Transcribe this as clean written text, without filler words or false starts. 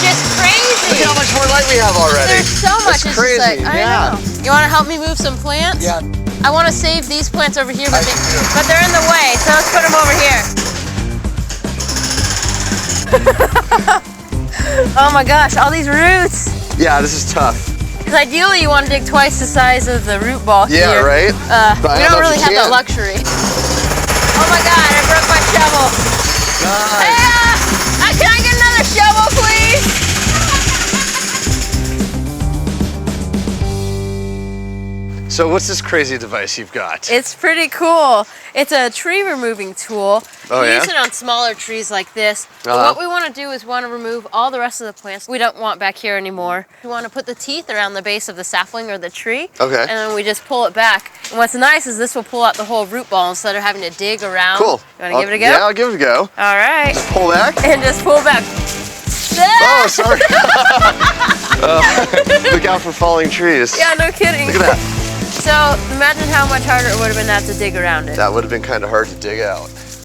just crazy. Look at how much more light we have already. There's so much. That's It's crazy. just like, I know. You want to help me move some plants? Yeah. I want to save these plants over here, but, I do. but they're in the way, so let's put them over here. Oh my gosh, all these roots. Yeah, this is tough. Because ideally you want to dig twice the size of the root ball here. Yeah, right? But We I don't know if really you have that can. luxury. Oh my god, I broke my shovel. Nice. Can I get another shovel, please? So what's this crazy device you've got? It's pretty cool. It's a tree removing tool. Oh, We yeah? use it on smaller trees like this. But what we want to do is want to remove all the rest of the plants we don't want back here anymore. We want to put the teeth around the base of the sapling or the tree. Okay. And then we just pull it back. And what's nice is this will pull out the whole root ball instead of having to dig around. Cool. You want to give it a go? Yeah, I'll give it a go. All right. Pull back. And just pull back. Oh, sorry. Look out for falling trees. Yeah, no kidding. Look at that. So imagine how much harder it would have been to have to dig around it. That would have been kind of hard to dig out.